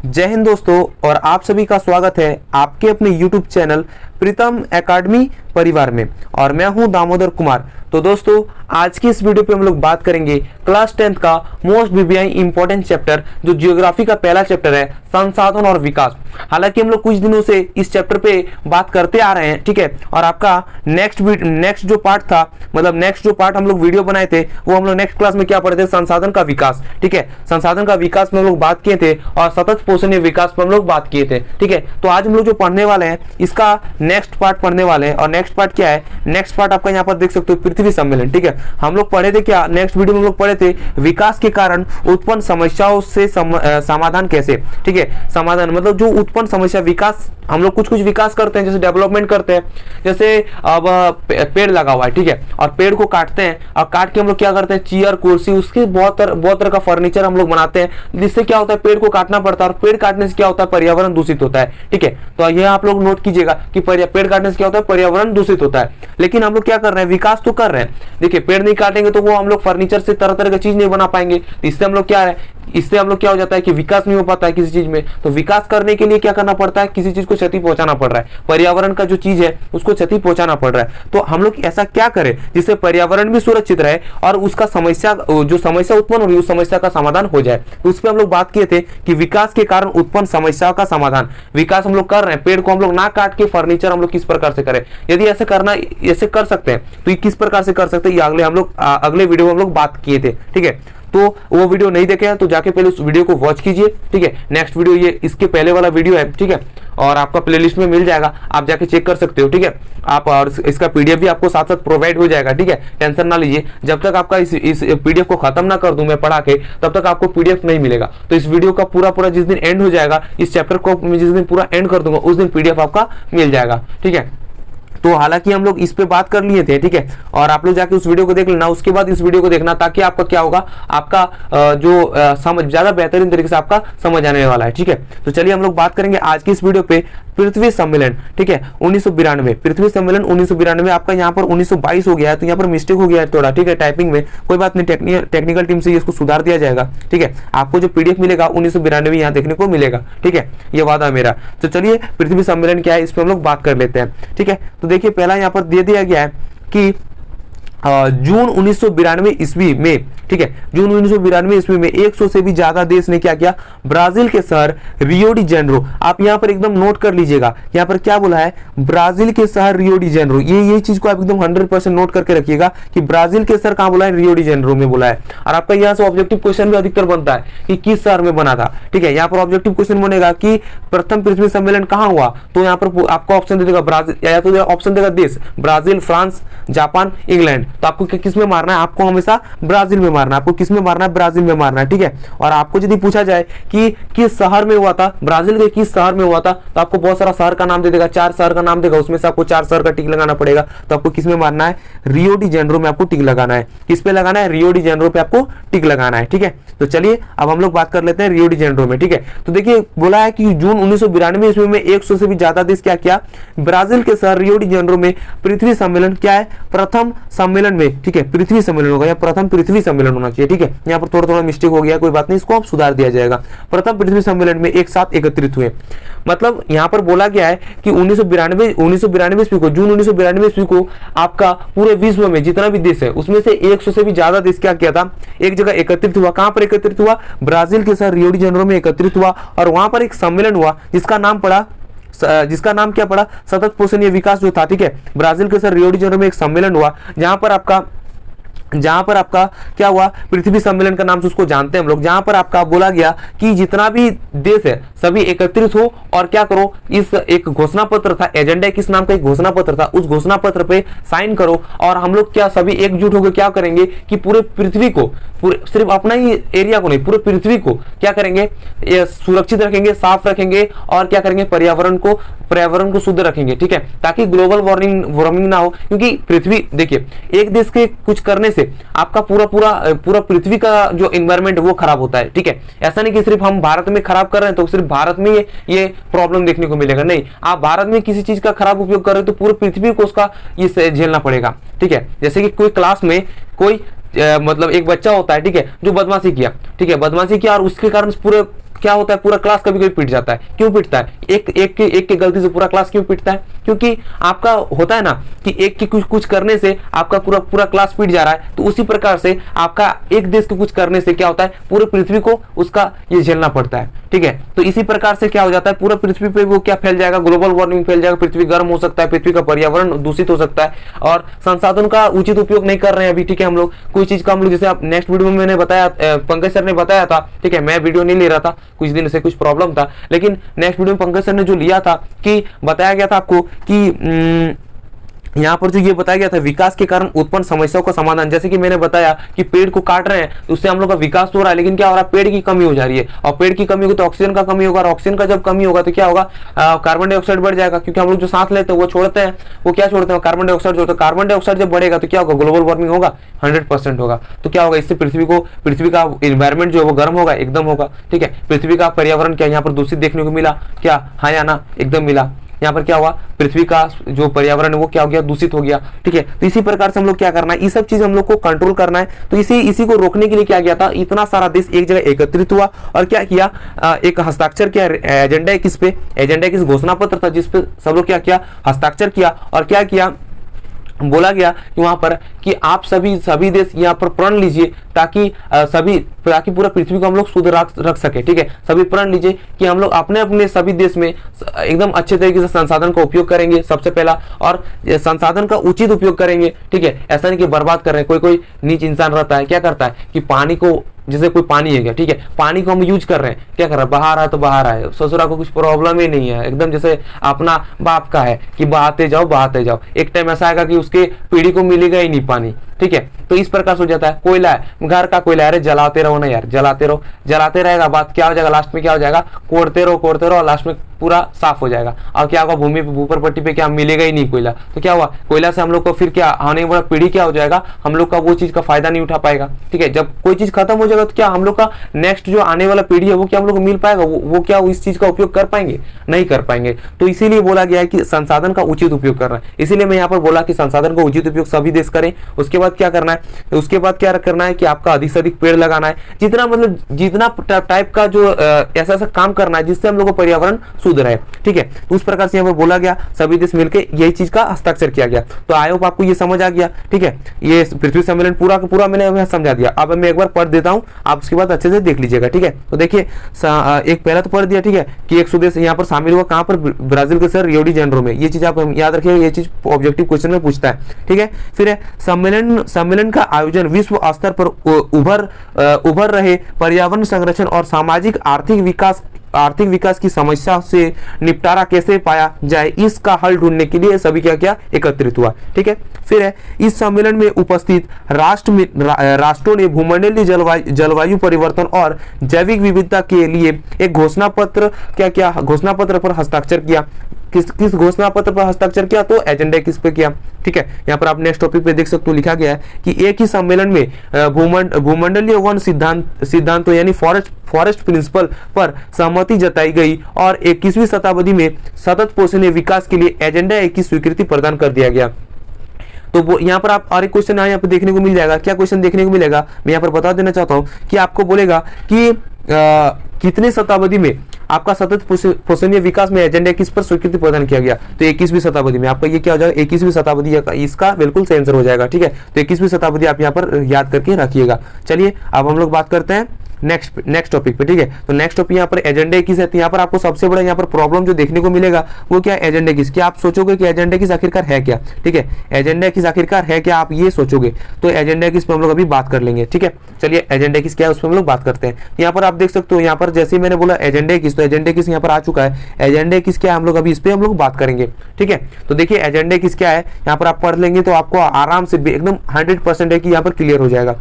जय हिंद दोस्तों, और आप सभी का स्वागत है आपके अपने YouTube चैनल प्रीतम एकेडमी परिवार में। और मैं हूं दामोदर कुमार। तो दोस्तों, आज की इस वीडियो पे हम लोग बात करेंगे क्लास 10th का मोस्ट बीबीआई इंपॉर्टेंट चैप्टर, जो जियोग्राफी का पहला चैप्टर है, संसाधन और विकास। हालांकि हम लोग कुछ दिनों से इस चैप्टर पे बात करते आ रहे हैं, ठीक है। और आपका नेक्स्ट जो पार्ट था, मतलब नेक्स्ट जो पार्ट हम लोग वीडियो बनाए थे, वो हम लोग नेक्स्ट क्लास में क्या पढ़े थे, संसाधन का विकास, ठीक है। संसाधन का विकास में हम लोग बात किए थे और सतत पोषणीय विकास पर हम लोग बात किए थे, ठीक है। तो आज हम लोग जो पढ़ने वाले हैं, इसका नेक्स्ट पार्ट पढ़ने वाले हैं। और नेक्स्ट पार्ट क्या है? नेक्स्ट पार्ट आपका यहाँ पर देख सकते हो, पृथ्वी सम्मेलन, ठीक है। हम लोग पढ़े थे क्या, नेक्स्ट वीडियो में हम लोग पढ़े थे विकास के कारण उत्पन्न समस्याओं से समाधान कैसे, ठीक है। समाधान मतलब जो उत्पन्न समस्या, विकास, हम लोग कुछ विकास करते हैं, जैसे डेवलपमेंट करते हैं, जैसे अब पेड़ लगा हुआ है, ठीक है, और पेड़ को काटते हैं, और काट के हम लोग क्या करते हैं, चेयर, कुर्सी, उसके बहुत तरह का फर्नीचर हम लोग बनाते हैं, जिससे क्या होता है, पेड़ को काटना पड़ता है। और पेड़ काटने से क्या होता है, पर्यावरण दूषित होता है, ठीक है। तो ये आप लोग नोट कीजिएगा कि पेड़ काटने से क्या होता है, पर्यावरण दूषित होता है। लेकिन हम लोग क्या कर रहे हैं, विकास तो कर रहे हैं। देखिए, पेड़ नहीं काटेंगे तो वो हम लोग फर्नीचर से तरह तरह की चीज नहीं बना पाएंगे। इससे हम लोग क्या हो जाता है कि विकास नहीं हो पाता है किसी चीज में। तो विकास करने के लिए क्या करना पड़ता है, किसी चीज को क्षति पहुंचाना पड़ रहा है, पर्यावरण का जो चीज है उसको क्षति पहुंचाना पड़ रहा है। तो हम लोग ऐसा क्या करें जिससे पर्यावरण भी सुरक्षित रहे और उसका जो समस्या उत्पन्न हो रही है, उस समस्या का समाधान हो जाए। तो उस पर हम लोग बात किए थे कि विकास के कारण उत्पन्न समस्याओं का समाधान। विकास हम लोग कर रहे हैं, पेड़ को हम लोग ना काट के फर्नीचर हम लोग किस प्रकार से करें, यदि ऐसे कर सकते हैं तो ये किस प्रकार से कर सकते हैं, ये अगले वीडियो में हम लोग बात किए थे, ठीक है। तो वो वीडियो नहीं देखे हैं तो जाके पहले उस वीडियो को वॉच कीजिए, ठीक है। नेक्स्ट वीडियो ये इसके पहले वाला वीडियो है, ठीक है, और आपका प्लेलिस्ट में मिल जाएगा, आप जाके चेक कर सकते हो, ठीक है। आप और इसका पीडीएफ भी आपको साथ साथ प्रोवाइड हो जाएगा, ठीक है। टेंशन ना लीजिए, जब तक आपका इस पीडीएफ को खत्म ना कर दूं मैं पढ़ा के, तब तक आपको पीडीएफ नहीं मिलेगा। तो इस वीडियो का पूरा जिस दिन एंड हो जाएगा, इस चैप्टर को मैं जिस दिन पूरा एंड कर दूंगा, उस दिन पीडीएफ आपका मिल जाएगा, ठीक है। तो हालांकि हम लोग इस पे बात कर लिए थे, ठीक है, और आप लोग जाके उस वीडियो को देख लेना, उसके बाद इस वीडियो को देखना, ताकि आपका क्या होगा, आपका जो समझ ज्यादा बेहतरीन तरीके से आपका समझ आने वाला है, ठीक है। तो चलिए हम लोग बात करेंगे आज की इस वीडियो पे पृथ्वी सम्मेलन, ठीक है, 1992 पृथ्वी सम्मेलन 1992। आपका यहाँ पर 1922 हो गया है, तो यहाँ पर मिस्टेक हो गया है थोड़ा, ठीक है, टाइपिंग में। कोई बात नहीं, टेक्निकल टीम से इसको सुधार दिया जाएगा, ठीक है। आपको जो पीडीएफ मिलेगा 1992 यहाँ देखने को मिलेगा, ठीक है, ये वादा मेरा। तो चलिए पृथ्वी सम्मेलन क्या है, इस पर हम लोग बात कर लेते हैं, ठीक है। तो देखिए, पहला यहाँ पर दे दिया गया है कि जून 1992 ईस्वी में, ठीक है, जून 1992 ईस्वी में 100 से भी ज्यादा देश ने क्या किया, ब्राजील के शहर रियो डी जेनेरो, आप यहाँ पर एकदम नोट कर लीजिएगा, यहाँ पर क्या बोला है, ब्राजील के शहर रियो डी जेनेरो। ये चीज को आप एकदम 100% नोट करके रखिएगा कि ब्राजील के शहर कहाँ बोला है, रियो डी जेनेरो में बोला है। और आपका यहाँ से ऑब्जेक्टिव क्वेश्चन भी अधिकतर बनता है कि किस शहर में बना था, ठीक है। यहाँ पर ऑब्जेक्टिव क्वेश्चन बनेगा कि प्रथम पृथ्वी सम्मेलन कहाँ हुआ, तो यहाँ पर आपको ऑप्शन दे देगा ब्राजील, या तो ऑप्शन देगा देश, ब्राजील, फ्रांस, जापान, इंग्लैंड। तो आपको किस में मारना है, आपको हमेशा ब्राजील में मारना है, आपको किस में मारना है, ब्राजील में मारना है, ठीक है। और आपको यदि पूछा जाए कि किस शहर में हुआ था, ब्राजील के किस शहर में हुआ था, तो आपको बहुत सारा शहर का नाम दे देगा, 4 शहर का नाम देगा, उसमें से आपको 4 शहर का टिक लगाना पड़ेगा। तो आपको किस में मारना है, रियो डी जेनेरो में आपको टिक लगाना है। किस पे लगाना है, रियो डी जेनेरो पे आपको टिक लगाना है, ठीक है। तो चलिए अब हम लोग बात कर लेते हैं रियो डी जेनेरो में, ठीक है। तो देखिए, बोला है कि जून 1992 ईस्वी में 100 से भी ज्यादा देश क्या किया, ब्राजील के शहर रियो डी जेनेरो में पृथ्वी सम्मेलन क्या है, प्रथम सम्मेलन में, ठीक है, पृथ्वी सम्मेलन होगा या प्रथम पृथ्वी सम्मेलन होना चाहिए, ठीक है। यहाँ पर थोड़ा मिस्टेक हो गया, कोई बात नहीं, इसको आप सुधार दिया जाएगा। प्रथम पृथ्वी सम्मेलन में एक साथ एकत्रित हुए, मतलब यहाँ पर बोला गया है कि 1992 ईस्वी को, जून 1992 ईस्वी को आपका पूरे विश्व में जितना भी देश है, उसमें से 100 से भी ज्यादा देश क्या किया था, एक जगह एकत्रित हुआ। कहां पर एकत्रित हुआ, ब्राजील के शहर रियो डी जेनेरो में एकत्रित हुआ, और वहां पर एक सम्मेलन हुआ जिसका नाम क्या पड़ा, सतत पोषणीय विकास जो था, ठीक है। ब्राजील के शहर रियो डी जेनेरो में एक सम्मेलन हुआ, जहां पर आपका क्या हुआ, पृथ्वी सम्मेलन का नाम से उसको जानते हैं हम लोग, जहां पर आपका बोला गया कि जितना भी देश है सभी एकत्रित हो और क्या करो, इस एक घोषणा पत्र था, एजेंडा किस नाम का एक घोषणा पत्र था, उस घोषणा पत्र पे साइन करो, और हम लोग क्या सभी एकजुट होकर क्या करेंगे कि पूरे पृथ्वी को, सिर्फ अपना ही एरिया को नहीं, पूरे पृथ्वी को क्या करेंगे, सुरक्षित रखेंगे, साफ रखेंगे, और क्या करेंगे, पर्यावरण को शुद्ध रखेंगे, ठीक है, ताकि ग्लोबल वार्मिंग ना हो। क्योंकि पृथ्वी, देखिए, एक देश के कुछ करने से आपका पूरा पृथ्वी का जो एनवायरनमेंट है वो खराब होता है, ठीक है। ऐसा नहीं कि सिर्फ हम भारत में खराब कर रहे हैं तो सिर्फ भारत में ये प्रॉब्लम देखने को मिलेगा, नहीं, आप भारत में किसी चीज का खराब उपयोग कर रहे हैं तो पूरे पृथ्वी को उसका ये झेलना पड़ेगा, ठीक है। जैसे कि कोई क्लास में कोई मतलब एक बच्चा होता है, ठीक है, जो बदमाशी किया, ठीक है, बदमाशी किया और उसके कारण पूरे क्या होता है, पूरा क्लास कभी कभी पिट जाता है। क्यों पिटता है? एक की गलती से पूरा क्लास क्यों पिटता है? क्योंकि आपका होता है ना कि एक की कुछ करने से आपका पूरा क्लास पिट जा रहा है। तो उसी प्रकार से आपका एक देश के कुछ करने से क्या होता है, पूरे पृथ्वी को उसका ये झेलना पड़ता है। ठीक है, तो इसी प्रकार से क्या हो जाता है, पूरा पृथ्वी पे वो क्या फैल जाएगा, ग्लोबल वार्मिंग फैल जाएगा, पृथ्वी गर्म हो सकता है, पृथ्वी का पर्यावरण दूषित हो सकता है, और संसाधन का उचित उपयोग नहीं कर रहे हैं अभी। ठीक है, हम लोग कोई चीज का हम लोग, जैसे आप नेक्स्ट वीडियो में मैंने बताया, पंकज सर ने बताया था। ठीक है, मैं वीडियो नहीं ले रहा था, कुछ दिन से कुछ प्रॉब्लम था, लेकिन नेक्स्ट वीडियो में पंकज सर ने जो लिया था कि बताया गया था आपको कि यहाँ पर जो ये बताया गया था, विकास के कारण उत्पन्न समस्याओं का समाधान। जैसे कि मैंने बताया कि पेड़ को काट रहे हैं तो उससे हम लोग का विकास हो रहा है, लेकिन क्या हो रहा है, पेड़ की कमी हो जा रही है, और पेड़ की कमी होगी तो ऑक्सीजन का कमी होगा, और ऑक्सीजन का जब कमी होगा तो क्या होगा, कार्बन डाइऑक्साइड बढ़ जाएगा, क्योंकि हम लोग जो सांस लेते हैं वो छोड़ते हैं, वो क्या छोड़ते हैं, कार्बन डाइऑक्साइड छोड़ते हैं। कार्बन डाइऑक्साइड जब बढ़ेगा तो क्या होगा, ग्लोबल वार्मिंग होगा, 100% होगा। तो क्या होगा, इससे पृथ्वी का इन्वायरमेंट जो है वो गर्म होगा, एकदम होगा। ठीक है, पृथ्वी का पर्यावरण क्या यहाँ पर दूषित देखने को मिला, क्या, हाँ या ना, एकदम मिला। यहाँ पर क्या हुआ, पृथ्वी का जो पर्यावरण है वो क्या हो गया, दूषित हो गया। ठीक है, तो इसी प्रकार से हम लोग क्या करना है, ये सब चीज हम लोग को कंट्रोल करना है। तो इसी को रोकने के लिए क्या किया था, इतना सारा देश एक जगह एकत्रित हुआ और क्या किया, एक हस्ताक्षर किया एजेंडा 21 पे। एजेंडा 21 घोषणा पत्र था जिसपे सब लोग क्या किया, हस्ताक्षर किया, और क्या किया, बोला गया कि वहां पर कि आप सभी देश यहाँ पर प्रण लीजिए ताकि पूरा पृथ्वी को हम लोग शुद्ध रख सके। ठीक है, सभी प्रण लीजिए कि हम लोग अपने सभी देश में एकदम अच्छे तरीके से संसाधन का उपयोग करेंगे सबसे पहला, और संसाधन का उचित उपयोग करेंगे। ठीक है, ऐसा नहीं कि बर्बाद कर रहे हैं। कोई नीच इंसान रहता है, क्या करता है कि पानी को, जैसे कोई पानी है क्या, ठीक है, पानी को हम यूज कर रहे हैं, क्या कर रहा है, बहा रहा है तो बहा रहा है, ससुरा को कुछ प्रॉब्लम ही नहीं है, एकदम जैसे अपना बाप का है कि बहाते जाओ। एक टाइम ऐसा आएगा कि उसके पीढ़ी को मिलेगा ही नहीं पानी। ठीक है, तो इस प्रकार से हो जाता है। कोयला है, घर का कोयला है, अरे जलाते रहो ना यार, जलाते रहेगा, बात क्या हो जाएगा, लास्ट में क्या हो जाएगा, कोड़ते रहो, लास्ट में पूरा साफ हो जाएगा। और क्या होगा, भूमि ऊपर पट्टी पे क्या मिलेगा ही नहीं कोयला। तो क्या हुआ, कोयला से हम लोग को फिर क्या आने वाला पीढ़ी क्या हो जाएगा, हम लोग का वो चीज का फायदा नहीं उठा पाएगा। ठीक है, जब कोई चीज खत्म हो जाएगा तो क्या हम लोग का नेक्स्ट जो आने वाला पीढ़ी है वो क्या हम लोग को मिल पाएगा, वो क्या इस चीज का उपयोग कर पाएंगे, नहीं कर पाएंगे। तो इसीलिए बोला गया है कि संसाधन का उचित उपयोग करना है। इसीलिए मैं यहाँ पर बोला कि संसाधन का उचित उपयोग सभी देश करें। उसके बाद क्या करना है, उसके बाद क्या करना है कि आपका अधिक से अधिक पेड़ लगाना है, जितना टाइप का जो ऐसा काम करना है जिससे हम लोग का पर्यावरण शुद्ध रहे। ठीक है, तो उस प्रकार से यहाँ पर बोला गया, सभी देश मिलकर यही चीज का हस्ताक्षर किया गया। तो आई होप आपको ये समझ आ गया। ठीक है, ये पृथ्वी सम्मेलन पूरा का पूरा मैंने समझा दिया। अब मैं एक बार पढ़ देता हूँ, आप उसके बाद अच्छे से देख लीजिएगा। ठीक है, तो देखिए एक पहला तो पढ़ दिया। ठीक है, कि 100 देश यहाँ पर शामिल हुआ, कहाँ पर, ब्राजील के शहर रियो डी जेनेरो में। ये चीज आप याद रखिएगा, ये चीज ऑब्जेक्टिव क्वेश्चन में पूछता है। ठीक है, फिर है सम्मेलन का आयोजन विश्व स्तर पर उभर रहे पर्यावरण संरक्षण और सामाजिक आर्थिक विकास की समस्या से निपटारा कैसे पाया जाए, इसका हल ढूंढने के लिए सभी क्या एकत्रित हुआ। ठीक है, फिर है इस सम्मेलन में उपस्थित राष्ट्रों ने भूमंडलीय जलवायु परिवर्तन और जैविक विविधता के लिए एक घोषणा पत्र पर हस्ताक्षर किया। किस घोषणा पत्र पर हस्ताक्षर किया, तो एजेंडा 21 पे किया। ठीक है, यहाँ पर आप नेक्स्ट टॉपिक पे देख सकते हो, लिखा गया है कि एक ही सम्मेलन में भूमंडलीय वन सिद्धांतों यानी फॉरेस्ट प्रिंसिपल पर सहमति जताई गई और 21वीं शताब्दी में सतत पोषणीय विकास के लिए एजेंडा 21 स्वीकृति प्रदान कर दिया गया। तो वो यहाँ पर आप और एक क्वेश्चन यहाँ पे देखने को मिल जाएगा। क्या क्वेश्चन देखने को मिलेगा, मैं यहाँ पर बता देना चाहता हूँ कि आपको बोलेगा कि कितने शताब्दी में आपका सतत पोषणीय विकास में एजेंडा 21 पर स्वीकृति प्रदान किया गया, तो 21वीं शताब्दी में। आपका ये क्या हो जाएगा, 21वीं शताब्दी, इसका बिल्कुल सही आंसर हो जाएगा। ठीक है, तो 21वीं शताब्दी आप यहाँ पर याद करके रखिएगा। चलिए अब हम लोग बात करते हैं नेक्स्ट टॉपिक पे। ठीक है, तो नेक्स्ट टॉपिक यहाँ पर एजेंडा 21 है। तो यहाँ पर आपको सबसे बड़ा यहाँ पर प्रॉब्लम जो देखने को मिलेगा वो क्या, एजेंडा 21। क्या आप सोचोगे कि एजेंडा 21 आखिरकार है क्या। ठीक है, एजेंडा 21 आखिरकार है क्या, आप ये सोचोगे। तो एजेंडा 21 पे हम लोग अभी बात कर लेंगे। ठीक है, चलिए एजेंडा 21 क्या है उस पर हम लोग बात करते हैं। यहाँ पर आप देख सकते हो, यहाँ पर जैसे मैंने बोला एजेंडा 21, तो एजेंडा 21 यहाँ पर आ चुका है। एजेंडा 21 क्या है, हम लोग अभी इस पे हम लोग बात करेंगे। ठीक है, तो देखिए एजेंडा 21 क्या है, यहाँ पर आप पढ़ लेंगे तो आपको आराम से एकदम 100% है कि यहाँ पर क्लियर हो जाएगा।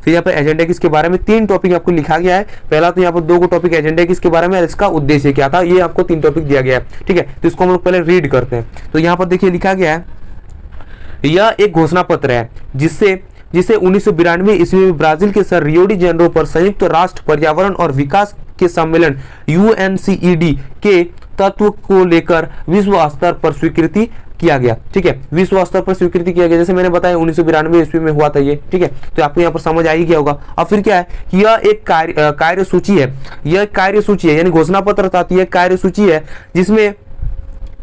फिर यहाँ पर एजेंडा 21 के बारे में 3 टॉपिक आपको लिखा गया है। पहला तो यहाँ पर 2 टॉपिक एजेंडा 21 के बारे में, इसका उद्देश्य क्या था, ये आपको 3 टॉपिक दिया गया है। ठीक है, तो इसको हम लोग पहले रीड करते हैं। तो यहाँ पर देखिए लिखा गया है, यह एक घोषणा पत्र है जिसे 1992 ईस्वी में ब्राजील के शहर रियो डी जेनेरो पर संयुक्त राष्ट्र पर्यावरण और विकास के सम्मेलन UNCED के तत्व को लेकर विश्व स्तर पर स्वीकृति किया गया, ठीक है, विश्व स्तर पर स्वीकृति किया गया, जैसे मैंने बताया 1992 ईस्वी में हुआ था ये, ठीक है। तो आपको यहाँ पर समझ आ ही गया होगा। अब फिर क्या है कि यह एक कार्य सूची है, यह कार्य सूची है, यानी घोषणा पत्र था, यह कार्य सूची है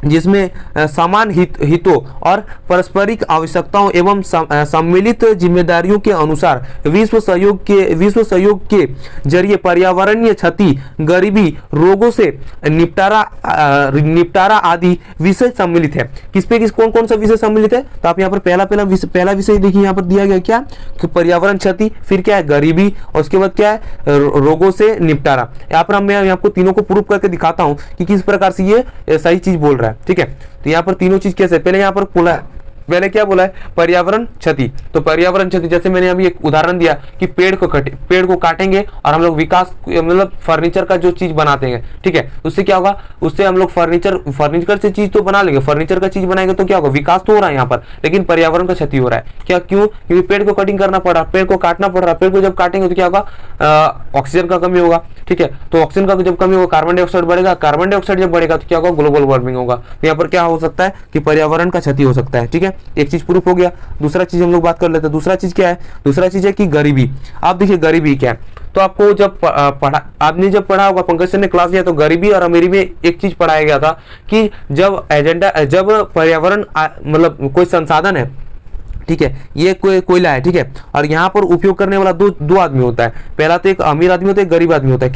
जिसमें समान हितों और पारस्परिक आवश्यकताओं एवं सम्मिलित जिम्मेदारियों के अनुसार विश्व सहयोग के जरिए पर्यावरणीय क्षति, गरीबी, रोगों से निपटारा आदि विषय सम्मिलित है। किस पे कौन कौन सा विषय सम्मिलित है? तो आप यहाँ पर पहला विषय देखिए, यहाँ पर दिया गया क्या कि पर्यावरण क्षति, फिर क्या है गरीबी, और उसके बाद क्या है रोगों से निपटारा। यहाँ पर मैं आपको तीनों को प्रूफ करके दिखाता हूँ कि किस प्रकार से ये सही चीज बोल रहा है, ठीक है। तो यहाँ पर तीनों चीज कैसे, पहले यहाँ पर पहले क्या बोला है पर्यावरण क्षति। तो पर्यावरण क्षति जैसे मैंने अभी एक उदाहरण दिया कि पेड़ को काटेंगे और हम लोग विकास मतलब फर्नीचर का जो चीज बनाते हैं, ठीक है, उससे क्या होगा, उससे हम लोग फर्नीचर से चीज तो बना लेंगे, फर्नीचर का चीज बनाएंगे तो क्या होगा, विकास तो हो रहा है यहाँ पर, लेकिन पर्यावरण का क्षति हो रहा है। क्या, क्यों? क्योंकि पेड़ को कटिंग करना पड़ रहा है, पेड़ को काटना पड़ रहा है, पेड़ को जब काटेंगे तो क्या होगा, ऑक्सीजन का कमी होगा, ठीक है। तो ऑक्सीजन का जब कमी होगा कार्बन डाइऑक्साइड बढ़ेगा, कार्बन डाइऑक्साइड जब बढ़ेगा तो क्या होगा, ग्लोबल वार्मिंग होगा। तो यहाँ पर क्या हो सकता है कि पर्यावरण का क्षति हो सकता है, ठीक है। एक चीज प्रूफ हो गया। दूसरा चीज हम लोग बात कर लेते हैं। दूसरा चीज क्या है? दूसरा चीज है कि गरीबी। आप देखिए गरीबी क्या है, तो आपको जब आपने जब पढ़ा होगा, पंकज सर ने क्लास लिया तो गरीबी और अमीरी में एक चीज पढ़ाया गया था कि जब पर्यावरण मतलब कोई संसाधन है, ठीक है, ये कोयला है, ठीक है, और यहाँ पर उपयोग करने वाला दो आदमी होता है। पहला तो एक अमीर आदमी होता है, एक गरीब आदमी होता है।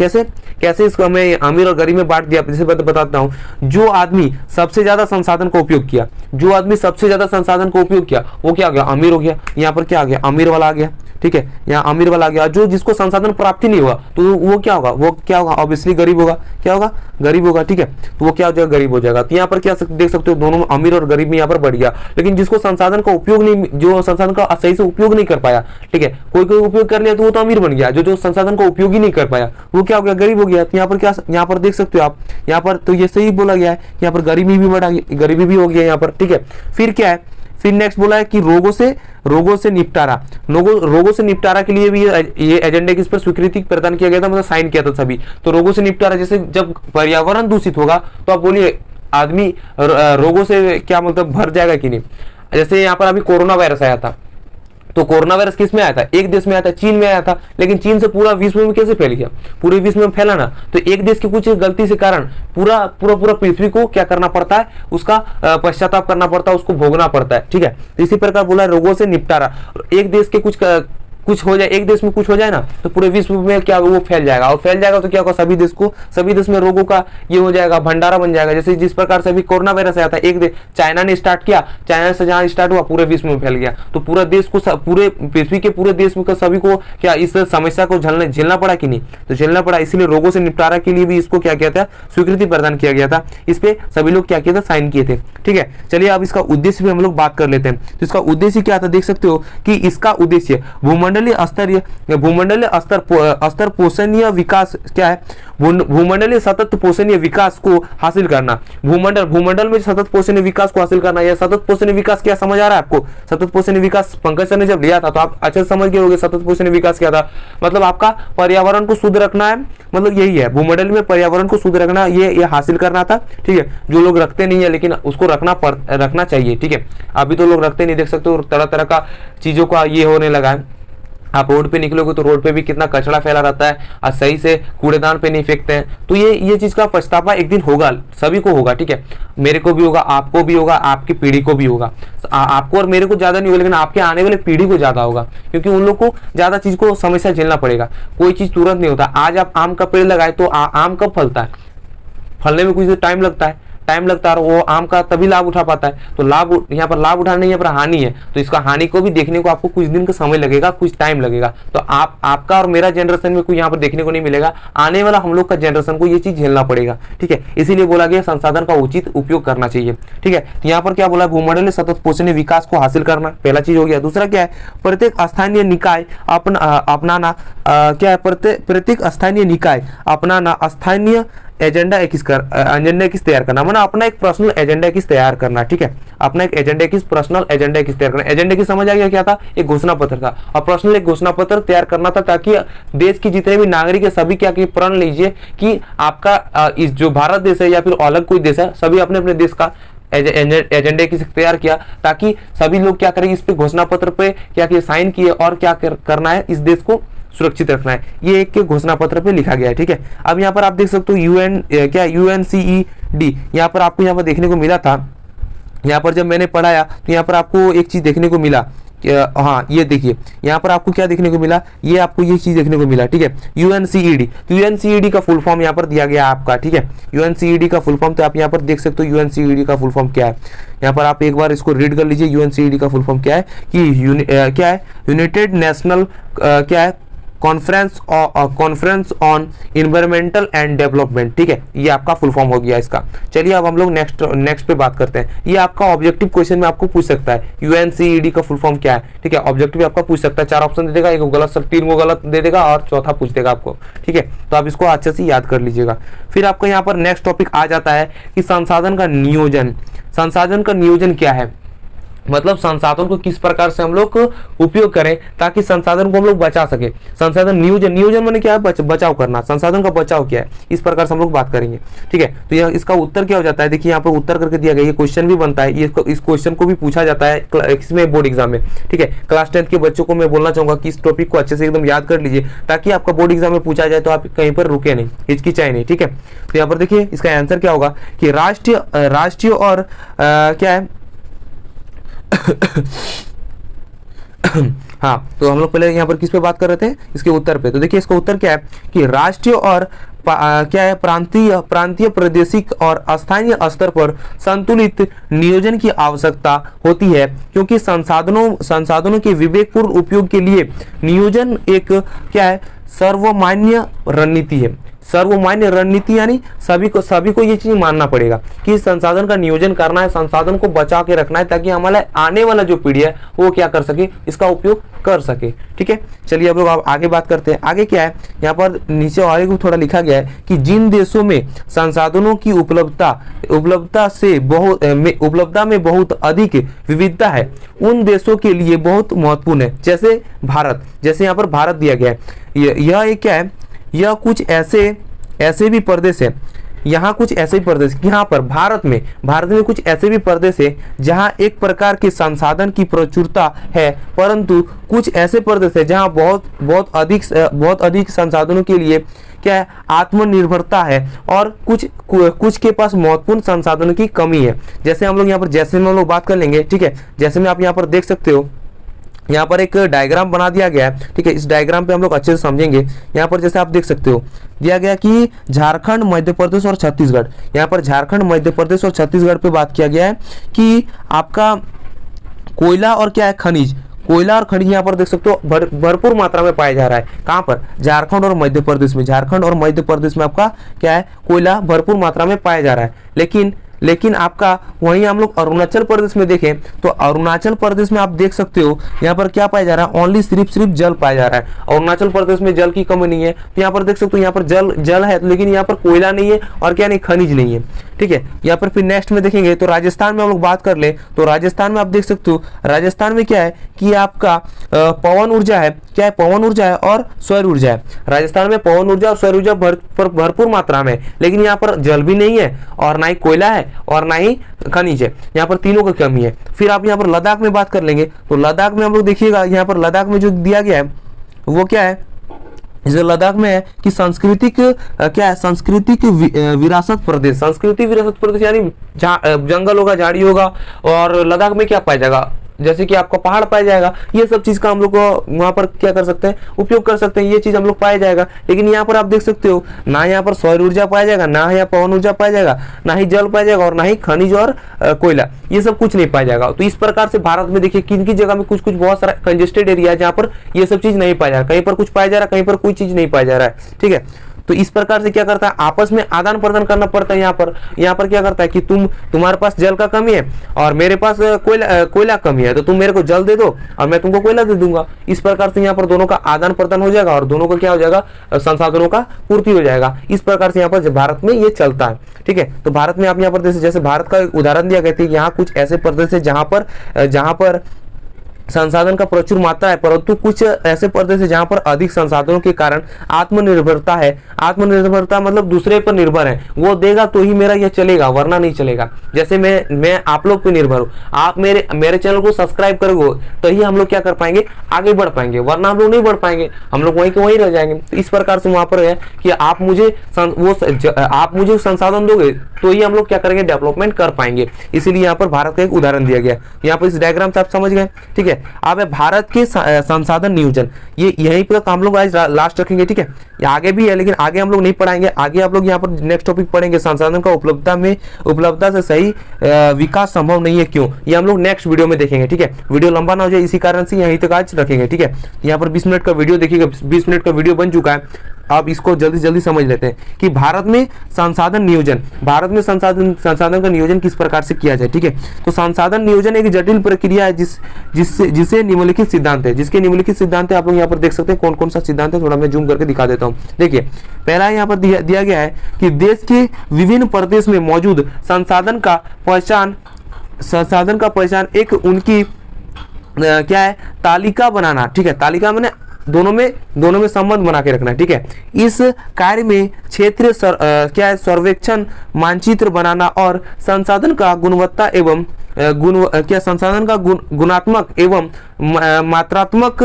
कैसे इसको हमें अमीर और गरीब में बांट दिया, जैसे बताता हूँ। जो आदमी सबसे ज्यादा संसाधन का उपयोग किया, वो क्या हो गया, अमीर हो गया। यहाँ पर क्या आ गया, अमीर वाला आ गया, ठीक है, यहाँ अमीर वाला आ गया। जो जिसको संसाधन प्राप्ति नहीं हुआ तो वो क्या होगा, ऑब्वियसली गरीब होगा। क्या होगा, गरीब होगा, ठीक है। तो वो क्या हो जाएगा, गरीब हो जाएगा। तो यहाँ पर क्या देख सकते हो, दोनों अमीर और गरीब में यहाँ पर बढ़ गया। लेकिन जिसको संसाधन का उपयोग नहीं, जो संसाधन का सही से उपयोग नहीं कर पाया, ठीक है, कोई उपयोग कर लिया तो वो तो अमीर बन गया। जो संसाधन का उपयोग ही नहीं कर पाया वो क्या हो गया, गरीब हो गया। तो यहाँ पर क्या, यहाँ पर देख सकते हो आप, यहाँ पर तो ये सही बोला गया है, यहाँ पर गरीबी भी बढ़ा, गरीबी भी हो गया यहाँ पर, ठीक है। फिर क्या है, फिर नेक्स्ट बोला है कि रोगों से निपटारा। रोगों से निपटारा के लिए भी ये एजेंडे किस पर स्वीकृति प्रदान किया गया था, मतलब साइन किया था सभी। तो रोगों से निपटारा, जैसे जब पर्यावरण दूषित होगा तो आप बोलिए आदमी रोगों से क्या मतलब भर जाएगा कि नहीं। जैसे यहाँ पर अभी कोरोना वायरस आया था, तो कोरोना वायरस किस में आया था, एक देश में आया था, चीन में आया था। लेकिन चीन से पूरा विश्व में कैसे फैल गया, पूरे विश्व में फैला ना। तो एक देश की कुछ गलती से कारण पूरा पृथ्वी को क्या करना पड़ता है, उसका पश्चाताप करना पड़ता है, उसको भोगना पड़ता है, ठीक है। तो इसी प्रकार बोला रोगों से निपटारा। एक देश के कुछ हो जाए, एक देश में कुछ हो जाए ना तो पूरे विश्व में क्या वो फैल जाएगा, और फैल जाएगा तो क्या होगा, सभी देश में रोगों का ये हो जाएगा, भंडारा बन जाएगा। जैसे जिस प्रकार से अभी कोरोना वायरस आया था, एक देश चाइना ने स्टार्ट किया, चाइना से जहां स्टार्ट हुआ पूरे विश्व में फैल गया। तो पूरा देश को, पूरे पृथ्वी के पूरे देश में सभी को क्या इस समस्या को झेलना पड़ा कि नहीं, तो झेलना पड़ा। इसीलिए रोगों से निपटारा के लिए भी इसको क्या किया था, स्वीकृति प्रदान किया गया था। इस पे सभी लोग क्या किया था, साइन किए थे, ठीक है। चलिए अब इसका उद्देश्य भी हम लोग बात कर लेते हैं। तो इसका उद्देश्य क्या था, देख सकते हो कि इसका उद्देश्य भूमंडलीय स्तर पोषणीय विकास क्या है, भूमंडलीय सतत पोषणीय विकास को हासिल करना। भूमंडल में सतत पोषणीय विकास को हासिल करना। यह सतत पोषणीय विकास क्या समझ आ रहा है आपको? सतत पोषणीय विकास पंकज सर ने जब लिया था तो आप अच्छे से समझ गए होंगे सतत पोषणीय विकास क्या था। मतलब आपका पर्यावरण को शुद्ध रखना है, मतलब यही है, भूमंडल में पर्यावरण को शुद्ध रखना, ये हासिल करना था, ठीक है। जो लोग रखते नहीं है लेकिन उसको रखना चाहिए, ठीक है। अभी तो लोग रखते नहीं, देख सकते हो तरह तरह का चीजों का ये होने लगा है। आप रोड पे निकलोगे तो रोड पे भी कितना कचरा फैला रहता है और सही से कूड़ेदान पे नहीं फेंकते हैं। तो ये चीज का पछतावा एक दिन होगा, सभी को होगा, ठीक है। मेरे को भी होगा, आपको भी होगा, आपकी पीढ़ी को भी होगा। आपको और मेरे को ज्यादा नहीं होगा लेकिन आपके आने वाले पीढ़ी को ज्यादा होगा, क्योंकि उन लोग को ज्यादा चीज को समस्या झेलना पड़ेगा। कोई चीज तुरंत नहीं होता। आज आप आम का पेड़ लगाए तो आम कब फलता है, फलने में कुछ टाइम लगता है, और वो आम का तभी लाभ उठा पाता है। तो यहाँ पर लाभ उठाना, यहाँ पर हानि है। तो इसका हानि को भी देखने को आपको कुछ दिन का समय लगेगा, कुछ टाइम लगेगा। तो आपका और मेरा जनरेशन में कोई यहाँ पर देखने को नहीं मिलेगा। आने वाला हम लोग का जनरेशन को ये चीज झेलना पड़ेगा, ठीक है। इसीलिए बोला गया संसाधन का उचित उपयोग करना चाहिए, ठीक है। तो यहाँ पर क्या बोला, भूमंडलीय सतत पोषणीय विकास को हासिल करना, पहला चीज हो गया। दूसरा क्या है, प्रत्येक स्थानीय निकाय अपनाना, क्या है, प्रत्येक स्थानीय निकाय अपनाना, स्थानीय एजेंडा किस तैयार करना, माना अपना एक पर्सनल एजेंडा किस तैयार करना, ठीक है। अपना एक एजेंडा किस पर्सनल एजेंडा किस तैयार करना। एजेंडा की समझ आ गया क्या था, एक घोषणा पत्र था, और पर्सनल एक घोषणा पत्र तैयार करना था, ताकि देश की जितने भी नागरिक है सभी क्या कि प्रण लीजिए कि आपका इस जो भारत देश है या फिर अलग कोई देश है, सभी अपने अपने देश का एजेंडे की तैयार किया ताकि सभी लोग क्या करें, इस पे घोषणा पत्र पे क्या किया, साइन किए और क्या करना है, इस देश को सुरक्षित रखना है, ये एक घोषणा पत्र पे लिखा गया है। ठीक है, अब यहाँ पर आप देख सकते हो UNCED, यहाँ पर आपको यहाँ पर देखने को मिला था। यहाँ पर जब मैंने पढ़ाया तो यहाँ पर आपको एक चीज देखने को मिला, हाँ ये देखिए यहाँ पर आपको क्या देखने को मिला, ये आपको ये चीज देखने को मिला। ठीक है, UNCED, तो UNCED का फुल फॉर्म यहाँ पर दिया गया आपका। ठीक है, UNCED का फुल फॉर्म, तो आप यहाँ पर देख सकते हो UNCED का फुल फॉर्म क्या है। यहाँ पर आप एक बार इसको रीड कर लीजिए। UNCED का फुल फॉर्म क्या है कि क्या है, यूनाइटेड नेशनल क्या है, conference on environmental and development. ठीक है, ये आपका फुल फॉर्म हो गया इसका। चलिए अब हम लोग नेक्स्ट पे बात करते हैं। ये आपका ऑब्जेक्टिव क्वेश्चन में आपको पूछ सकता है UNCED का फुल फॉर्म क्या है। ठीक है, ऑब्जेक्टिव आपका पूछ सकता है, 4 ऑप्शन दे देगा, एक गलत 3 को गलत दे देगा और चौथा पूछ देगा आपको। ठीक है, तो आप इसको अच्छे से याद कर लीजिएगा। फिर आपको यहाँ पर नेक्स्ट टॉपिक आ जाता है कि संसाधन का नियोजन। संसाधन का नियोजन क्या है, मतलब संसाधन को किस प्रकार से हम लोग उपयोग करें ताकि संसाधन को हम लोग बचा सके। संसाधन नियोजन माने क्या है, बचाव करना। संसाधन का बचाव क्या है, इस प्रकार से हम लोग बात करेंगे। ठीक है, तो यह इसका उत्तर क्या हो जाता है, देखिए यहाँ पर उत्तर करके दिया गया, ये क्वेश्चन भी बनता है, ये इस क्वेश्चन को भी पूछा जाता है इसमें बोर्ड एग्जाम में। ठीक है, क्लास 10 के बच्चों को मैं बोलना चाहूंगा कि इस टॉपिक को अच्छे से एकदम याद कर लीजिए ताकि आपका बोर्ड एग्जाम में पूछा जाए तो आप कहीं पर रुके नहीं, हिचकिचाए नहीं। ठीक है, तो यहाँ पर देखिए इसका आंसर क्या होगा कि राष्ट्रीय और क्या है हाँ, तो हम लोग पहले यहाँ पर किस पे बात कर रहे थे, इसके उत्तर पे। तो देखिए इसका उत्तर क्या है कि राष्ट्रीय और क्या है, प्रांतीय प्रादेशिक और स्थानीय स्तर पर संतुलित नियोजन की आवश्यकता होती है, क्योंकि संसाधनों के विवेकपूर्ण उपयोग के लिए नियोजन एक क्या है, सर्वमान्य रणनीति है। सर्वमान्य रणनीति यानी सभी को ये चीज मानना पड़ेगा कि संसाधन का नियोजन करना है, संसाधन को बचा के रखना है ताकि हमारा आने वाला जो पीढ़ी है वो क्या कर सके, इसका उपयोग कर सके। ठीक है, चलिए अब लोग आप आगे बात करते हैं। आगे क्या है, यहाँ पर नीचे आगे को थोड़ा लिखा गया है कि जिन देशों में संसाधनों की उपलब्धता में बहुत अधिक विविधता है उन देशों के लिए बहुत महत्वपूर्ण है। जैसे भारत, जैसे यहाँ पर भारत दिया गया है, यह एक क्या है, यह कुछ ऐसे भी प्रदेश है, यहाँ कुछ ऐसे भी प्रदेश, यहाँ पर भारत में कुछ ऐसे भी प्रदेश है जहाँ एक प्रकार के संसाधन की प्रचुरता है, परंतु कुछ ऐसे प्रदेश है जहाँ बहुत अधिक संसाधनों के लिए क्या है, आत्मनिर्भरता है, और कुछ के पास महत्वपूर्ण संसाधनों की कमी है। जैसे हम लोग यहाँ पर जैसे में हम लोग बात कर लेंगे। ठीक है, जैसे में आप यहाँ पर देख सकते हो, यहाँ पर एक डायग्राम बना दिया गया है। ठीक है, इस डायग्राम पे हम लोग अच्छे से समझेंगे। यहाँ पर जैसे आप देख सकते हो दिया गया कि झारखंड, मध्य प्रदेश और छत्तीसगढ़, यहाँ पर झारखंड, मध्य प्रदेश और छत्तीसगढ़ पे बात किया गया है कि आपका कोयला और क्या है, खनिज, कोयला और खनिज यहाँ पर देख सकते हो भरपूर मात्रा में पाया जा रहा है। कहाँ पर, झारखंड और मध्य प्रदेश में। झारखंड और मध्य प्रदेश में आपका क्या है, कोयला भरपूर मात्रा में पाया जा रहा है। लेकिन आपका वहीं हम लोग अरुणाचल प्रदेश में देखें तो अरुणाचल प्रदेश में आप देख सकते हो यहाँ पर क्या पाया जा रहा है, ओनली सिर्फ जल पाया जा रहा है। अरुणाचल प्रदेश में जल की कमी नहीं है, तो यहाँ पर देख सकते हो यहाँ पर जल है, लेकिन यहाँ पर कोयला नहीं है और क्या नहीं, खनिज नहीं है। ठीक है, यहाँ पर फिर नेक्स्ट में देखेंगे तो राजस्थान में हम लोग बात कर ले तो राजस्थान में आप देख सकते हो, राजस्थान में क्या है कि आपका पवन ऊर्जा है, क्या है, पवन ऊर्जा है और सौर ऊर्जा है। राजस्थान में पवन ऊर्जा और सौर ऊर्जा भरपूर मात्रा में, लेकिन यहाँ पर जल भी नहीं है और ना ही कोयला है और ना ही खनिज है, यहाँ पर तीनों की कमी है। फिर आप यहाँ पर लद्दाख में बात कर लेंगे तो लद्दाख में हम लोग देखिएगा, यहाँ पर लद्दाख में जो दिया गया है वो क्या है, जो लद्दाख में है कि सांस्कृतिक क्या है, सांस्कृतिक विरासत प्रदेश। सांस्कृतिक विरासत प्रदेश यानी जंगल होगा, झाड़ी होगा, और लद्दाख में क्या पाया जाएगा, जैसे कि आपका पहाड़ पाया जाएगा। ये सब चीज का हम लोग को वहां पर क्या कर सकते हैं, उपयोग कर सकते हैं, ये चीज हम लोग पाया जाएगा। लेकिन यहाँ पर आप देख सकते हो ना यहाँ पर सौर ऊर्जा पाया जाएगा, ना यहाँ पवन ऊर्जा पाया जाएगा, ना ही जल पाया जाएगा और ना ही खनिज और कोयला, ये सब कुछ नहीं पाया जाएगा। तो इस प्रकार से भारत में देखिए किन की जगह में कुछ बहुत सारा कंजेस्टेड एरिया है जहाँ पर ये सब चीज नहीं पाया जा रहा, कहीं पर कुछ पाया जा रहा है, कहीं पर कोई चीज नहीं पाया जा रहा है। ठीक है, तो इस प्रकार से क्या करता है, आपस में आदान प्रदान करना पड़ता है। यहाँ पर क्या करता है कि तुम्हारे पास जल का कमी है और मेरे पास कोयला कमी है, तो तुम मेरे को जल दे दो और मैं तुमको कोयला दे दूंगा। इस प्रकार से यहाँ पर दोनों का आदान प्रदान हो जाएगा और दोनों का क्या हो जाएगा, संसाधनों का पूर्ति हो जाएगा। इस प्रकार से यहाँ पर भारत में ये चलता है। ठीक है, तो भारत में आप यहाँ पर जैसे भारत का एक उदाहरण दिया गया था, यहाँ कुछ ऐसे प्रदेश है जहाँ पर संसाधन का प्रचुर मात्रा है, परंतु कुछ ऐसे प्रदेश है जहां पर अधिक संसाधनों के कारण आत्मनिर्भरता है। आत्मनिर्भरता मतलब दूसरे पर निर्भर है, वो देगा तो ही मेरा यह चलेगा, वरना नहीं चलेगा। जैसे मैं आप लोग पे निर्भर हूँ, आप मेरे चैनल को सब्सक्राइब करोगे तो ही हम लोग क्या कर पाएंगे, आगे बढ़ पाएंगे, वरना हम लोग नहीं बढ़ पाएंगे, हम लोग वहीं के वहीं रह जाएंगे। तो इस प्रकार से वहां पर है कि आप मुझे संसाधन दोगे तो ही हम लोग क्या करेंगे, डेवलपमेंट कर पाएंगे। इसीलिए यहाँ पर भारत का एक उदाहरण दिया गया। यहाँ पर इस डायग्राम से आप समझ गए, ठीक है। अब है भारत के संसाधन नियोजन, ये यहीं पर हम लोग आज लास्ट रखेंगे, ठीक है। ये आगे भी है लेकिन आगे हम लोग नहीं पढ़ाएंगे, आगे आप लोग यहाँ पर नेक्स्ट टॉपिक पढ़ेंगे संसाधन का उपलब्धता से सही विकास संभव नहीं है, क्यों, ये हम लोग नेक्स्ट वीडियो में देखेंगे, ठीक है। वीडियो लंबा ना हो जाए इसी कारण से यहीं तक आज रखेंगे, ठीक है। यहाँ पर 20 मिनट का वीडियो देखिएगा, 20 मिनट का वीडियो बन चुका है। आप इसको जल्दी जल्दी समझ लेते हैं कि भारत में संसाधन का नियोजन किस प्रकार से किया जाए, ठीक है। तो संसाधन नियोजन एक जटिल प्रक्रिया है जिसे निम्नलिखित सिद्धांत है, जिसके निम्नलिखित सिद्धांत है। आप लोग यहाँ पर देख सकते हैं कौन कौन सा सिद्धांत है, थोड़ा मैं जूम करके दिखा देता हूँ। देखिए पहला यहाँ पर दिया गया है कि देश के विभिन्न प्रदेश में मौजूद संसाधन का पहचान एक उनकी क्या है, तालिका बनाना, ठीक है। तालिका मैंने दोनों में संबंध बना के रखना है, ठीक है। इस कार्य में क्षेत्रीय सर्वेक्षण मानचित्र बनाना और संसाधन का गुणवत्ता एवं संसाधन का गुणात्मक एवं मात्रात्मक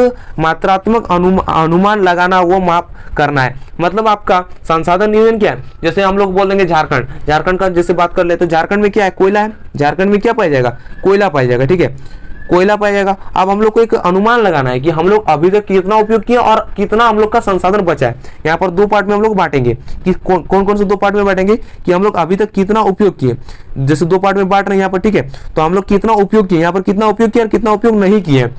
अनुमान लगाना, वो माप करना है। मतलब आपका संसाधन नियोजन क्या है, जैसे हम लोग बोल देंगे झारखंड का जैसे बात कर ले तो झारखंड में क्या है, कोयला है। झारखंड में क्या पाया जाएगा, कोयला पाया जाएगा, ठीक है, कोयला पाया जाएगा। अब हम लोग को एक अनुमान लगाना है कि हम लोग अभी तक कितना उपयोग किए और कितना हम लोग का संसाधन बचा है। यहाँ पर दो पार्ट में हम लोग बांटेंगे कि कौन कौन से दो पार्ट में बांटेंगे कि हम लोग अभी तक कितना उपयोग किए, जैसे दो पार्ट में बांट रहे हैं यहाँ पर, ठीक है। तो हम लोग कितना उपयोग किए, यहाँ पर कितना उपयोग किया और कितना उपयोग नहीं किए,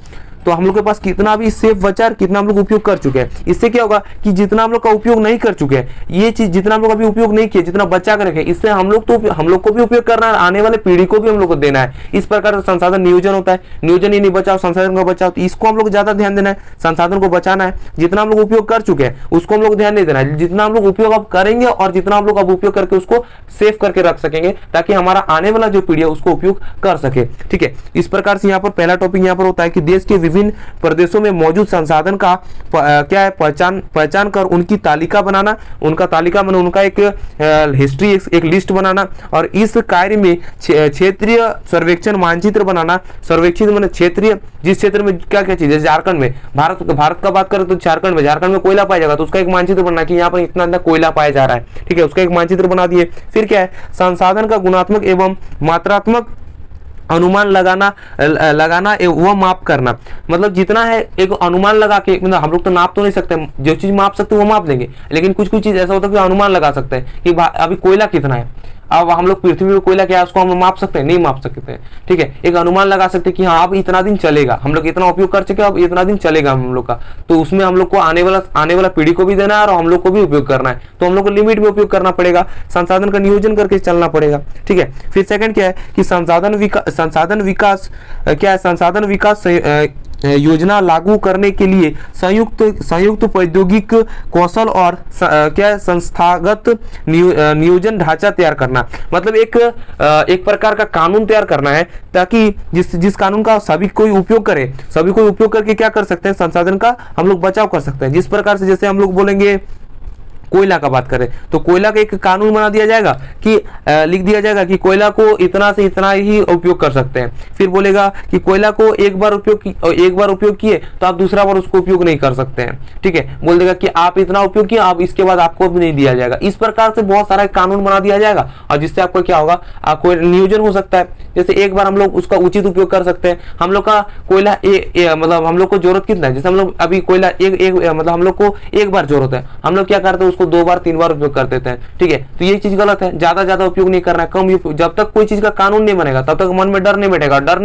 तो हम लोग के पास कितना भी सेफ बचा और कितना हम लोग उपयोग कर चुके हैं। इससे क्या होगा कि जितना हम लोग का उपयोग नहीं कर चुके हैं, ये चीज जितना हम लोग अभी उपयोग नहीं किए, जितना बचा कर रखे, इससे हम लोग को भी उपयोग करना है, आने वाले पीढ़ी को भी हम लोग को देना है। इस प्रकार से संसाधन नियोजन होता है। नियोजन ही नहीं बचाओ, संसाधन को बचाओ, तो इसको हम लोग ज्यादा ध्यान देना है, संसाधन को बचाना है। जितना हम लोग उपयोग कर चुके हैं उसको हम लोग ध्यान नहीं देना है, जितना हम लोग उपयोग अब करेंगे और जितना हम लोग अब उपयोग करके उसको सेव करके रख सकेंगे ताकि हमारा आने वाला जो पीढ़ी है उसको उपयोग कर सके, ठीक है। इस प्रकार से यहाँ पर पहला टॉपिक यहाँ पर होता है कि देश के विभिन्न प्रदेशों में मौजूद संसाधन का क्या है, पहचान कर उनकी तालिका बनाना, उनका एक हिस्ट्री, एक लिस्ट बनाना और इस कार्य में क्षेत्रीय सर्वेक्षण मानचित्र बनाना। सर्वेक्षित माने क्षेत्रीय, जिस क्षेत्र में क्या क्या चीज है, झारखंड में भारत का बात करें तो झारखंड में कोयला पाया जाएगा, तो उसका एक मानचित्र बनना कि यहाँ पर इतना कोयला पाया जा रहा है, ठीक है, उसका एक मानचित्र बना दिए। फिर क्या है, संसाधन का गुणात्मक एवं मात्रात्मक अनुमान लगाना वो माप करना। मतलब जितना है एक अनुमान लगा के, मतलब हम लोग तो नाप तो नहीं सकते, जो चीज माप सकते वो माप देंगे, लेकिन कुछ चीज ऐसा होता है कि अनुमान लगा सकते हैं कि अभी कोयला कितना है। अब हम लोग पृथ्वी में कोयला क्या है उसको हम माप सकते हैं, नहीं माप सकते हैं, ठीक है। एक अनुमान लगा सकते हैं कि हाँ अब इतना दिन चलेगा, हम लोग इतना उपयोग कर चुके, अब इतना दिन चलेगा हम लोग का, तो उसमें हम लोग को आने वाला पीढ़ी को भी देना है और हम लोग को भी उपयोग करना है, तो हम लोग को लिमिट में उपयोग करना पड़ेगा, संसाधन का नियोजन करके चलना पड़ेगा, ठीक है। फिर सेकंड क्या है कि संसाधन विकास योजना लागू करने के लिए संयुक्त प्रौद्योगिक कौशल और क्या संस्थागत नियोजन ढांचा तैयार करना। मतलब एक प्रकार का कानून तैयार करना है ताकि जिस कानून का सभी कोई उपयोग करके क्या कर सकते हैं, संसाधन का हम लोग बचाव कर सकते हैं। जिस प्रकार से जैसे हम लोग बोलेंगे कोयला का बात करें तो कोयला का एक कानून बना दिया जाएगा कि लिख दिया जाएगा कि कोयला को इतना से इतना ही उपयोग कर सकते हैं। फिर बोलेगा कि कोयला को एक बार उपयोग किए तो आप दूसरा बार उसको उपयोग नहीं कर सकते हैं, ठीक है। बोल देगा कि आप इतना उपयोग किए, आप इसके बाद आपको भी नहीं दिया जाएगा। इस प्रकार से बहुत सारा कानून बना दिया जाएगा और जिससे आपको क्या होगा, आपको नियोजन हो सकता है। जैसे एक बार हम लोग उसका उचित उपयोग कर सकते हैं। हम लोग का कोयला मतलब हम लोग को जरूरत कितना है, जैसे हम लोग अभी कोयला मतलब हम लोग को एक बार जरूरत है, हम लोग क्या करते हैं उसको 2 बार 3 बार उपयोग कर देते हैं, ठीक है। तो ये चीज गलत है, ज्यादा उपयोग नहीं करना है, कम उपयोग। जब तक कोई चीज का कानून नहीं बनेगा तब तक मन में डर नहीं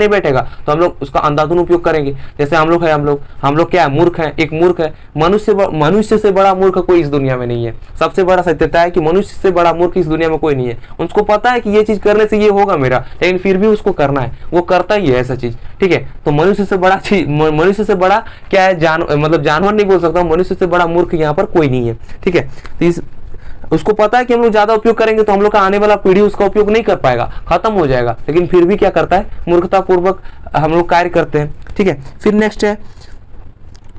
बैठेगा तो हम लोग उसका अंधाधुन उपयोग करेंगे। जैसे हम लोग क्या है, मूर्ख है, एक मूर्ख है। मनुष्य से बड़ा मूर्ख कोई इस दुनिया में नहीं है। सबसे बड़ा सत्यता है कि मनुष्य से बड़ा मूर्ख इस दुनिया में कोई नहीं है। उसको पता है कि ये चीज करने से ये होगा मेरा, लेकिन फिर भी उसको करना है, वो करता ही है ऐसा चीज, ठीक है। तो मनुष्य से बड़ा क्या है, मतलब जानवर नहीं बोल सकता, मनुष्य से बड़ा मूर्ख यहाँ पर कोई नहीं है, ठीक है। तो उसको पता है कि हम लोग ज्यादा उपयोग करेंगे तो हम लोग का आने वाला पीढ़ी उसका उपयोग नहीं कर पाएगा, खत्म हो जाएगा, लेकिन फिर भी क्या करता है, मूर्खतापूर्वक हम लोग कार्य करते हैं। ठीक है, फिर नेक्स्ट है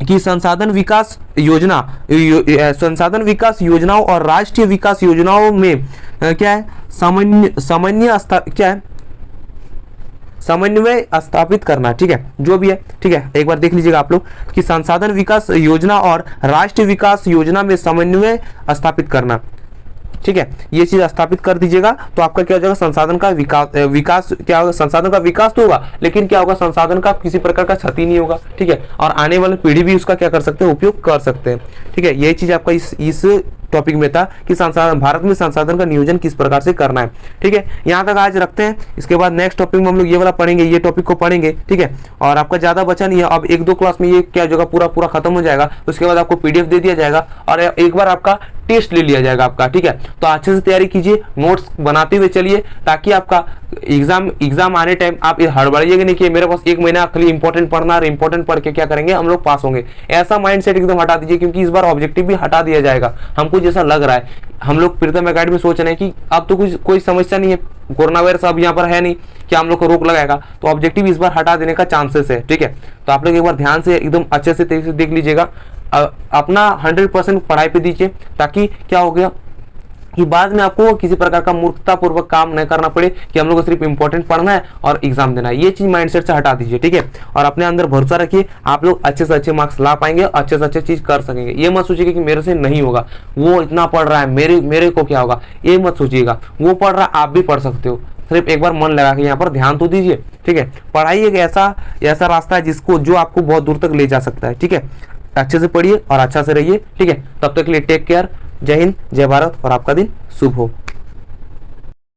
कि संसाधन विकास योजनाओं और राष्ट्रीय विकास योजनाओं में क्या है, समन्वय स्थापित करना। ठीक है, जो भी है, ठीक है, एक बार देख लीजिएगा आप लोग कि संसाधन विकास योजना और राष्ट्रीय विकास योजना में समन्वय स्थापित करना। ठीक है, ये चीज स्थापित कर दीजिएगा तो आपका क्या हो जाएगा, संसाधन का विकास क्या होगा, संसाधन का विकास तो होगा, लेकिन क्या होगा, संसाधन का किसी प्रकार का क्षति नहीं होगा। ठीक है, और आने वाली पीढ़ी भी उसका क्या कर सकते हैं, उपयोग कर सकते हैं। ठीक है, यही चीज आपका इस टॉपिक में था कि संसाधन, भारत में संसाधन का नियोजन किस प्रकार से करना है। ठीक है, यहाँ तक आज रखते हैं। इसके बाद नेक्स्ट टॉपिक में हम लोग ये वाला पढ़ेंगे, ये टॉपिक को पढ़ेंगे। ठीक है, और आपका ज्यादा बचा नहीं है, अब 1-2 क्लास में ये क्या हो जाएगा, पूरा खत्म हो जाएगा। उसके बाद आपको पीडीएफ दे दिया जाएगा और एक बार आपका टेस्ट ले लिया जाएगा आपका। ठीक है, तो अच्छे से तैयारी कीजिए, नोट्स बनाते हुए चलिए, ताकि आपका एग्जाम आने टाइम आप हड़बड़ाइएगा नहीं कि मेरे पास 1 महीना खाली इंपॉर्टेंट पढ़ना और इंपॉर्टेंट पढ़ के क्या करेंगे, हम लोग पास होंगे। ऐसा माइंडसेट एकदम हटा दीजिए, क्योंकि इस बार ऑब्जेक्टिव भी हटा दिया जाएगा। हमको जैसा लग रहा है, हम लोग प्रीतम एकेडमी सोच रहे हैं कि अब तो कोई समस्या नहीं है, कोरोना वायरस अब यहाँ पर है नहीं कि हम लोग को रोक लगाएगा, तो ऑब्जेक्टिव इस बार हटा देने का चांसेस है। ठीक है, तो आप लोग एक बार ध्यान से एकदम अच्छे से देख लीजिएगा, अपना 100% पढ़ाई पे दीजिए, ताकि क्या हो गया कि बाद में आपको किसी प्रकार का मूर्खतापूर्वक काम नहीं करना पड़े कि हम लोग को सिर्फ इंपॉर्टेंट पढ़ना है और एग्जाम देना है। ये चीज माइंडसेट से हटा दीजिए। ठीक है, और अपने अंदर भरोसा रखिए, आप लोग अच्छे से अच्छे मार्क्स ला पाएंगे, अच्छे से अच्छे चीज कर सकेंगे। ये मत सोचिएगा कि मेरे से नहीं होगा, वो इतना पढ़ रहा है, मेरे को क्या होगा, ये मत सोचिएगा। वो पढ़ रहा है, आप भी पढ़ सकते हो, सिर्फ एक बार मन लगा के यहाँ पर ध्यान तो दीजिए। ठीक है, पढ़ाई एक ऐसा रास्ता है जो आपको बहुत दूर तक ले जा सकता है। ठीक है, अच्छे से पढ़िए और अच्छा से रहिए। ठीक है, तब तक के लिए टेक केयर, जय हिंद, जय भारत और आपका दिन शुभ हो।